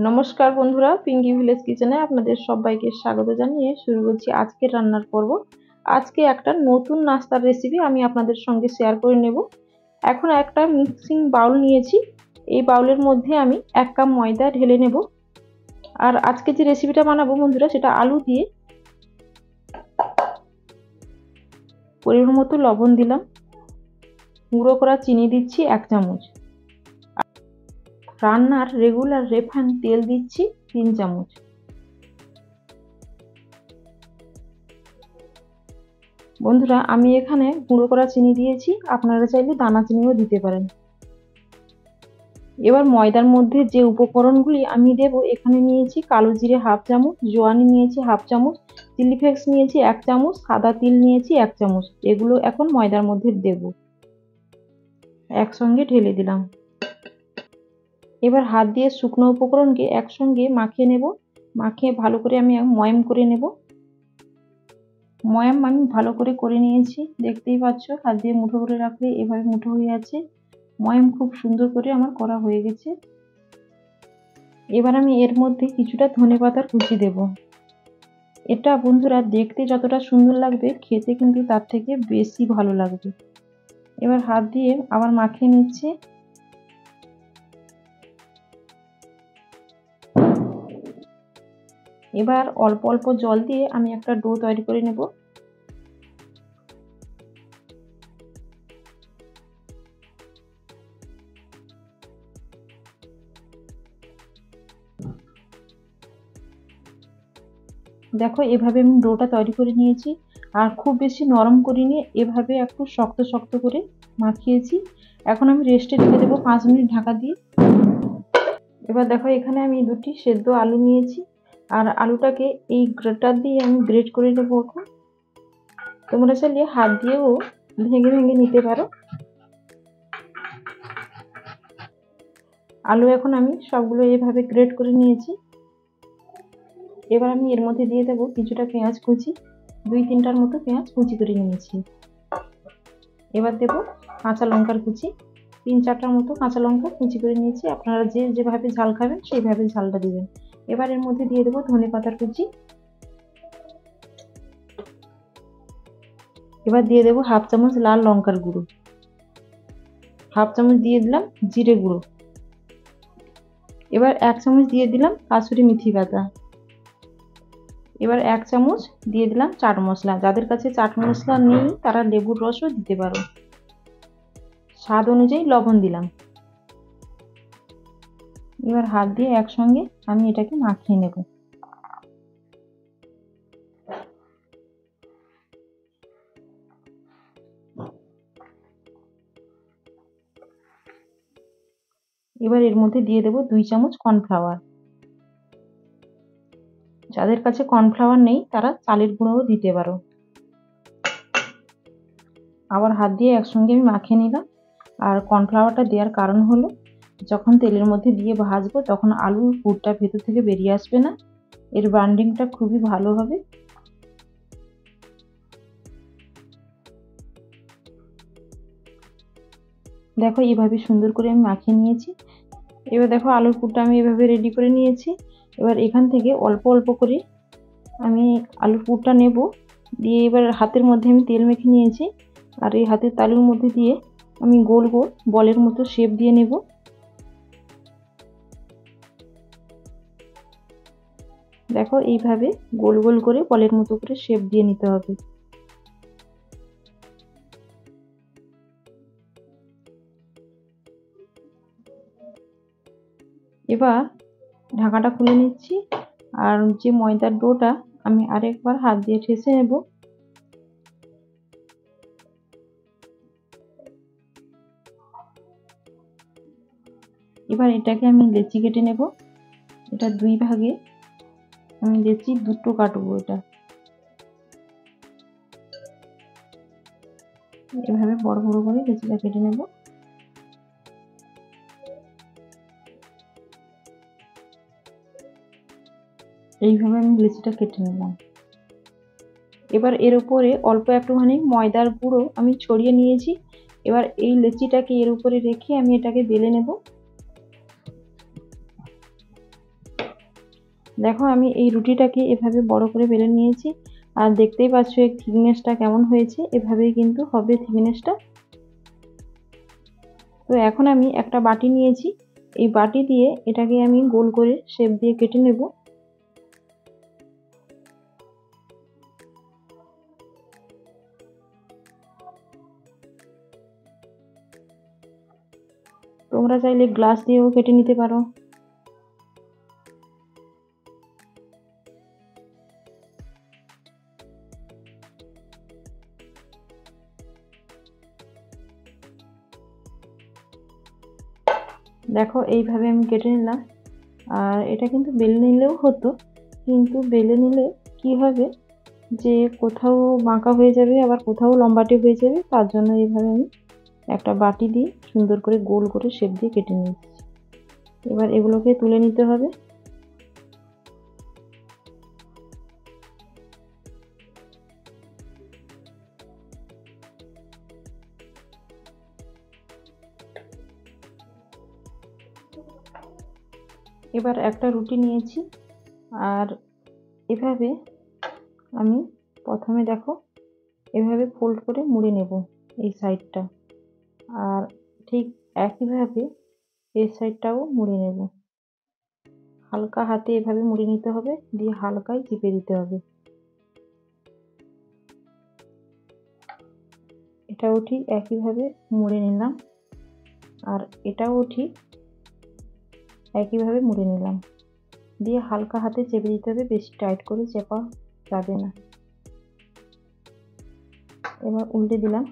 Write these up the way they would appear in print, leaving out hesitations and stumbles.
নমস্কার বন্ধুরা, পিঙ্কি ভিলেজ কিচেনে আপনাদের সবাইকে স্বাগত জানিয়ে শুরু করছি আজকের রান্নার পর্ব। আজকে একটা নতুন নাস্তার রেসিপি আমি আপনাদের সঙ্গে শেয়ার করে নেব। এখন একটা মিক্সিং বাউল নিয়েছি, এই বাউলের মধ্যে আমি 1 কাপ ময়দা ঢেলে নেব। আর আজকে যে রেসিপিটা বানাবো বন্ধুরা, সেটা আলু দিয়ে। পরিমাণ মতো লবণ দিলাম, গুঁড়ো করা চিনি দিচ্ছি 1 চামচ, রান্নার রেগুলার রিফাইন তেল দিচ্ছি 3 চামচ। বন্ধুরা, আমি এখানে গুঁড়ো করা চিনি দিয়েছি, আপনারা চাইলে দানা চিনিও দিতে পারেন। এবার ময়দার মধ্যে যে উপকরণগুলি আমি দেব, এখানে নিয়েছি কালো জিরে 1/2 চামচ, জোয়ানি নিয়েছি 1/2 চামচ, চিলি ফ্লেক্স নিয়েছি 1 চামচ, সাদা তিল নিয়েছি 1 চামচ। এগুলো এখন ময়দার মধ্যে দেব, একসঙ্গে ঢেলে দিলাম। এবার হাত দিয়ে শুকনো উপকরণকে একসঙ্গে মাখিয়ে নেব। মাখিয়ে ভালো করে আমি ময়াম করে নেব। ময়াম আমি ভালো করে নিয়েছি, দেখতেই পাচ্ছ। হাত দিয়ে মুঠো করে রাখলে এভাবে মুঠো হয়ে আছে। ময়াম খুব সুন্দর করে আমার করা হয়ে গেছে। এবার আমি এর মধ্যে কিছুটা ধনেপাতার কুচি দেব। এটা বন্ধুরা দেখতে যতটা সুন্দর লাগবে, খেতে কিন্তু তার থেকে বেশি ভালো লাগবে। এবার হাত দিয়ে আবার মাখিয়ে নিচ্ছি। এবার অল্প অল্প জল দিয়ে আমি একটা ডো তৈরি করে নেব। দেখো, এভাবে আমি ডোটা তৈরি করে নিয়েছি। আর খুব বেশি নরম করিনি, এভাবে একটু শক্ত শক্ত করে মাখিয়েছি। এখন আমি রেস্টে রেখে দেবো 5 মিনিট ঢাকা দিয়ে। এবার দেখো, এখানে আমি 2টি সেদ্ধ আলু নিয়েছি, আর আলুটাকে এই গ্রেটার দিয়ে আমি গ্রেট করে নেবো। এখন তোমরা চাইলে হাত দিয়েও ভেঙে ভেঙে নিতে পারো। আলু এখন আমি সবগুলো এইভাবে গ্রেট করে নিয়েছি। এবার আমি এর মধ্যে দিয়ে দেবো কিছুটা পেঁয়াজ কুচি, 2-3টার মতো পেঁয়াজ কুচি করে নিয়েছি। এবার দেবো কাঁচা লঙ্কার কুচি, 3-4টার মতো কাঁচা লঙ্কা কুচি করে নিয়েছি। আপনারা যেভাবে ঝাল খাবেন সেইভাবে ঝালটা দিবেন। এবার এর মধ্যে দিয়ে দেবো ধনেপাতার কুচি। এবার দিয়ে দেবো 1/2 চামচ লাল লঙ্কার গুঁড়ো, 1/2 চামচ দিয়ে দিলাম জিরে গুঁড়ো। এবার 1 চামচ দিয়ে দিলাম কাসুরি মেথি পাতা। এবার 1 চামচ দিয়ে দিলাম চাট মশলা। যাদের কাছে চাট মশলা নেই তারা লেবুর রসও দিতে পারো। স্বাদ অনুযায়ী লবণ দিলাম। এবার হাত দিয়ে একসঙ্গে আমি এটাকে মাখিয়ে নেব। এবার এর মধ্যে দিয়ে দেব 2 চামচ কর্নফ্লাওয়ার। যাদের কাছে কর্নফ্লাওয়ার নেই তারা চালের গুঁড়োও দিতে পারো। আবার হাত দিয়ে একসঙ্গে আমি মাখিয়ে নিলাম। আর কর্নফ্লাওয়ারটা দেওয়ার কারণ হলো, যখন তেলের মধ্যে দিয়ে ভাজবো তখন আলুর পুরটা ভেতর থেকে বেরিয়ে আসবে না, এর বান্ডিংটা খুবই ভালো হবে। দেখো, এইভাবে সুন্দর করে আমি মাখিয়ে নিয়েছি। এবার দেখো, আলুর পুরটা আমি এভাবে রেডি করে নিয়েছি। এবার এখান থেকে অল্প অল্প করে আমি আলুর পুরটা নেব, দিয়ে এবার হাতের মধ্যে আমি তেল মেখে নিয়েছি। আর এই হাতের তালুর মধ্যে দিয়ে আমি গোল গোল বলের মতো শেপ দিয়ে নেব। দেখো, এইভাবে গোল গোল করে বলের মতো করে শেপ দিয়ে নিতে হবে। এবার ঢাকাটা খুলে নিচ্ছি। আর যে ময়দার ডোটা আমি আরেকবার হাত দিয়ে ঠেসে নেব। এবার এটাকে আমি লেচি কেটে নেব। এটা 2 ভাগে আমি লেচি দুটো কাটবো। এটা এভাবে বড় বড় করে লেচিটা কেটে নেব। এইভাবে আমি লেচিটা কেটে নিলাম। এবার এর উপরে অল্প একটুখানি ময়দার গুঁড়ো আমি ছড়িয়ে নিয়েছি। এবার এই লেচিটাকে এর উপরে রেখে আমি এটাকে বেলে নেব। দেখো আমি এই রুটিটাকে এভাবে বড় করে বেলে নিয়েছি, আর দেখতেই পাচ্ছ এর থিকনেসটা কেমন হয়েছে। এভাবেই কিন্তু হবে থিকনেসটা। তো এখন আমি একটা বাটি নিয়েছি, এই বাটি দিয়ে এটাকে আমি গোল করে শেপ দিয়ে কেটে নেব। তোমরা চাইলে গ্লাস দিয়েও কেটে নিতে পারো। দেখো এইভাবে আমি কেটে নিলাম। আর এটা কিন্তু বেলে নিলেও হতো, কিন্তু বেলে নিলে কি হবে যে কোথাও বাঁকা হয়ে যাবে, আবার কোথাও লম্বাটে হয়ে যাবে। তার জন্য এইভাবে আমি একটা বাটি দিয়ে সুন্দর করে গোল করে শেপ দিয়ে কেটে নিয়েছি। এবার এগুলোকে তুলে নিতে হবে। এবার একটা রুটি নিয়েছি, আর এভাবে আমি প্রথমে দেখো এভাবে ফোল্ড করে মুড়ে নেব এই সাইডটা, আর ঠিক একইভাবে এই সাইডটাও মুড়ে নেব। হালকা হাতে এভাবে মুড়ে নিতে হবে, দিয়ে হালকায় চিপে দিতে হবে। এটাও ঠিক একইভাবে মুড়ে নিলাম, আর এটাও ঠিক একইভাবে মুড়ে নিলাম, দিয়ে হালকা হাতে চেপে দিতে হবে, বেশি টাইট করে চেপা যাবে না। এবার উল্টে দিলাম,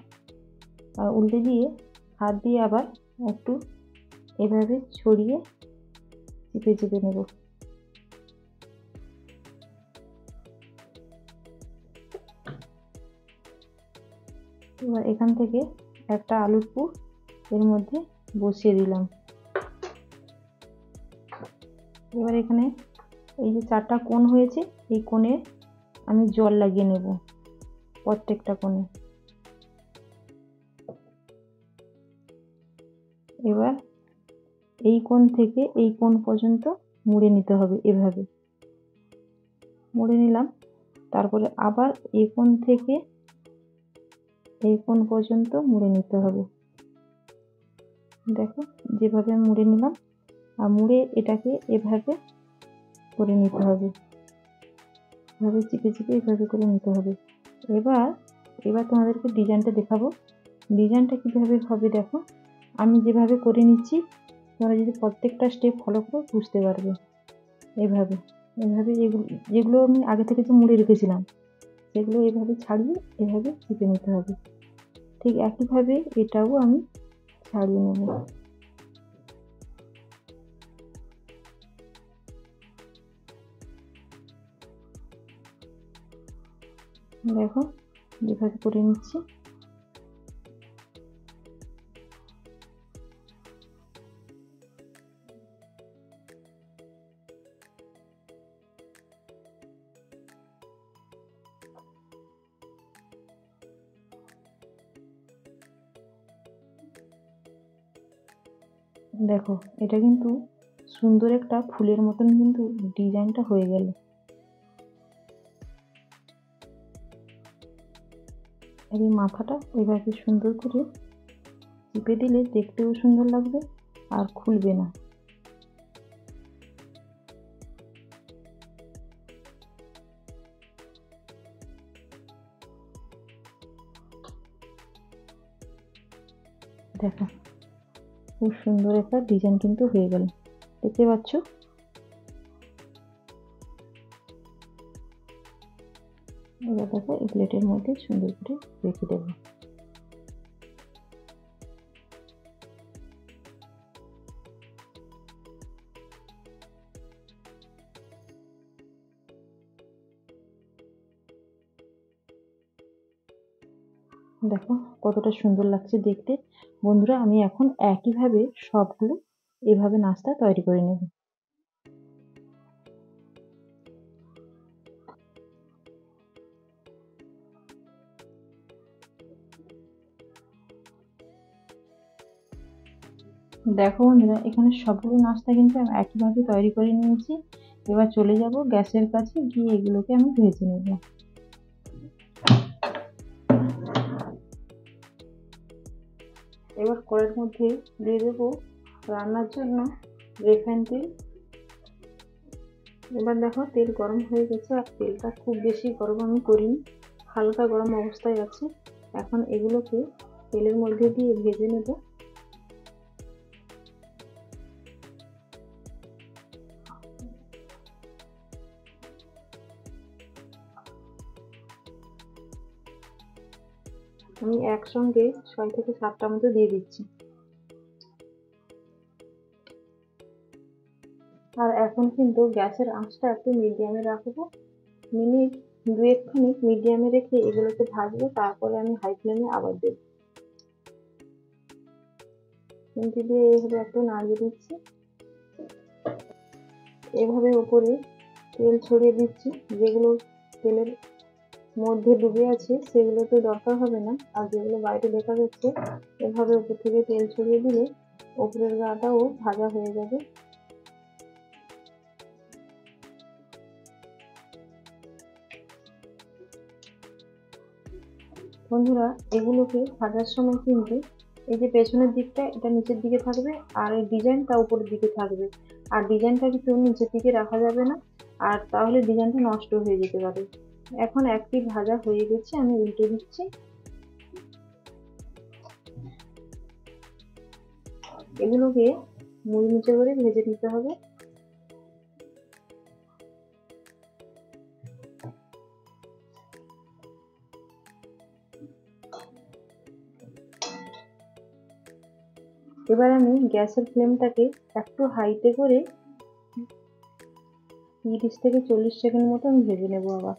আর উল্টে দিয়ে হাত দিয়ে আবার একটু এভাবে ছড়িয়ে চিপে চিপে নেব। এবার এখান থেকে একটা আলুর পুর এর মধ্যে বসিয়ে দিলাম। এবার এখানে এই যে 4টা কোণ হয়েছে, এই কোণে আমি জল লাগিয়ে নেব প্রত্যেকটা কোণে। এবার এই কোণ থেকে এই কোণ পর্যন্ত মুড়ে নিতে হবে, এভাবে মুড়ে নিলাম। তারপরে আবার এই কোণ থেকে এই কোণ পর্যন্ত মুড়ে নিতে হবে। দেখো যেভাবে মুড়ে নিলাম, আর মুড়ে এটাকে এভাবে করে নিতে হবে, এভাবে চিপে চিপে এভাবে করে নিতে হবে। এবার এবার তোমাদেরকে ডিজাইনটা দেখাবো। ডিজাইনটা কিভাবে হবে দেখো, আমি যেভাবে করে নিচ্ছি তোমরা যদি প্রত্যেকটা স্টেপ ফলো করো বুঝতে পারবে। এভাবে এভাবে যেগুলো আমি আগে থেকে যে মুড়ে রেখেছিলাম সেগুলো এভাবে ছাড়িয়ে এভাবে চিপে নিতে হবে। ঠিক একইভাবে এটাও আমি ছাড়িয়ে নেব। দেখো যেভাবে করে নিচ্ছি। দেখো এটা কিন্তু সুন্দর একটা ফুলের মতন কিন্তু ডিজাইনটা হয়ে গেল। আর এই মাথাটা এভাবে সুন্দর করে চিপে দিলে দেখতেও সুন্দর লাগবে আর খুলবে না। দেখো খুব সুন্দর একটা ডিজাইন কিন্তু হয়ে গেল, দেখতে পাচ্ছ। এবার দেখো এই প্লেটের মধ্যে সুন্দর করে রেখে দেবো। দেখো কতটা সুন্দর লাগছে দেখতে। বন্ধুরা আমি এখন একইভাবে সবগুলো এভাবে নাস্তা তৈরি করে নেব। দেখো বন্ধুরা এখানে সবগুলো নাস্তা কিন্তু আমি একইভাবে তৈরি করে নিয়েছি। এবার চলে যাব গ্যাসের কাছে, গিয়ে এগুলোকে আমি ভেজে নেব। এবার কড়াইয়ের মধ্যে দিয়ে দেবো রান্নার জন্য রিফাইন তেল। এবার দেখো তেল গরম হয়ে গেছে, আর তেলটা খুব বেশি গরম আমি করিনি, হালকা গরম অবস্থায় আছে। এখন এগুলোকে তেলের মধ্যে দিয়ে ভেজে নেব। আমি একসঙ্গে 6 থেকে 7টা মতো দিয়ে দিচ্ছি। আর এখন কিন্তু গ্যাসের আঁচটা একটু মিডিয়ামে রাখবো। মিনিট 2-1 মিডিয়ামে রেখে এগুলোকে ভাজবো, তারপরে আমি হাই ফ্লেমে আবার দেব। খুন্তি দিয়ে এইভাবে একটু নাড়িয়ে দিচ্ছি। এভাবে উপরে তেল ছড়িয়ে দিচ্ছি, যেগুলো তেলের মধ্যে ডুবে আছে সেগুলো তো দরকার হবে না, আর যেগুলো বাইরে দেখা যাচ্ছে এভাবে উপর থেকে তেল ছড়িয়ে দিলে উপরের গাটাও ভাজা হয়ে যাবে। বন্ধুরা, এগুলোকে ভাজার সময় কিন্তু এই যে পেছনের দিকটা এটা নিচের দিকে থাকবে, আর এই ডিজাইনটা উপরের দিকে থাকবে, আর ডিজাইনটা কিন্তু নিচের দিকে রাখা যাবে না, আর তাহলে ডিজাইনটা নষ্ট হয়ে যেতে পারে। এখন এক পিঠ ভাজা হয়ে গেছে, আমি উল্টে দিচ্ছি। এগুলোকে মুচমুচে করে ভেজে নিতে হবে। এবার আমি গ্যাসের ফ্লেমটাকে একটু হাইতে করে 30 থেকে 40 সেকেন্ড মতো আমি ভেজে নেব। আবার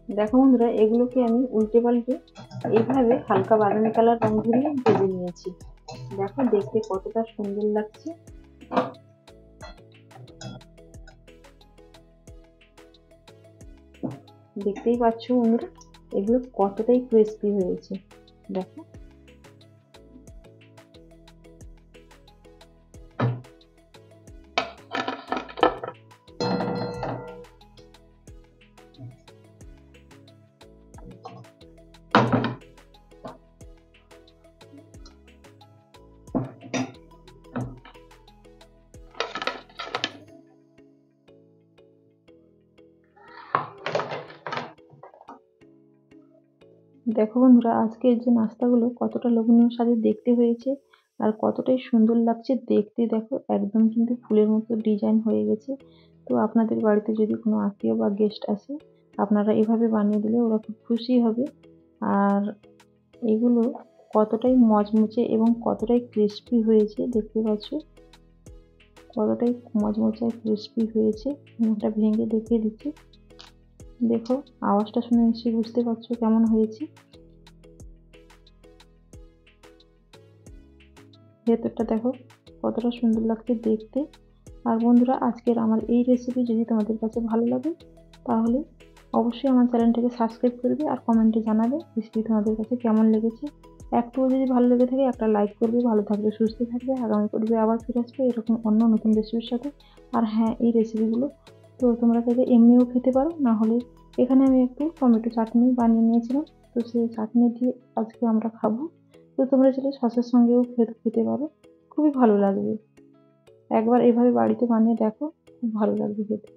দেখো বন্ধুরা, এগুলোকে আমি উল্টে পাল্টে এইভাবে হালকা বাদামি কালার রং ধরিয়ে ভেজে নিয়েছি। দেখো দেখতে কতটা সুন্দর লাগছে। দেখতেই পাচ্ছ বন্ধুরা, এগুলো কতটাই ক্রিস্পি হয়েছে। দেখো দেখো বন্ধুরা, আজকের যে নাস্তাগুলো কতটা লোভনীয় স্বাদে দেখতে হয়েছে, আর কতটাই সুন্দর লাগছে দেখতে। দেখো একদম কিন্তু ফুলের মতো ডিজাইন হয়ে গেছে। তো আপনাদের বাড়িতে যদি কোনো আত্মীয় বা গেস্ট আসে, আপনারা এভাবে বানিয়ে দিলে ওরা খুব খুশি হবে। আর এগুলো কতটাই মচমচে এবং কতটাই ক্রিস্পি হয়েছে দেখতে পাচ্ছ, কতটাই মচমচে আর ক্রিস্পি হয়েছে। একটা ভেঙে দেখিয়ে দিচ্ছি, দেখো আওয়াজটা শুনে নিশ্চয়ই বুঝতে পারছো কেমন হয়েছে। ভেতরটা দেখো কতটা সুন্দর লাগছে দেখতে। আর বন্ধুরা, আজকের আমার এই রেসিপি যদি তোমাদের কাছে ভালো লাগে, তাহলে অবশ্যই আমার চ্যানেলটাকে সাবস্ক্রাইব করবে, আর কমেন্টে জানাবে রেসিপি তোমাদের কাছে কেমন লেগেছে। একটুও যদি ভালো লেগে থাকে একটা লাইক করবে। ভালো থাকবে, সুস্থ থাকবে। আগামী পর্বে আবার ফিরে আসবে এরকম অন্য নতুন রেসিপির সাথে। আর হ্যাঁ, এই রেসিপিগুলো তো তোমরা চাইলে এমনিও খেতে পারো, না হলে এখানে আমি একটু টমেটো চাটনি বানিয়ে নিয়েছিলাম, তো সেই চাটনি দিয়ে আজকে আমরা খাবো। তো তোমরা চাইলে সসের সঙ্গেও খেতে পারো, খুবই ভালো লাগবে। একবার এভাবে বাড়িতে বানিয়ে দেখো, খুব ভালো লাগবে খেতে।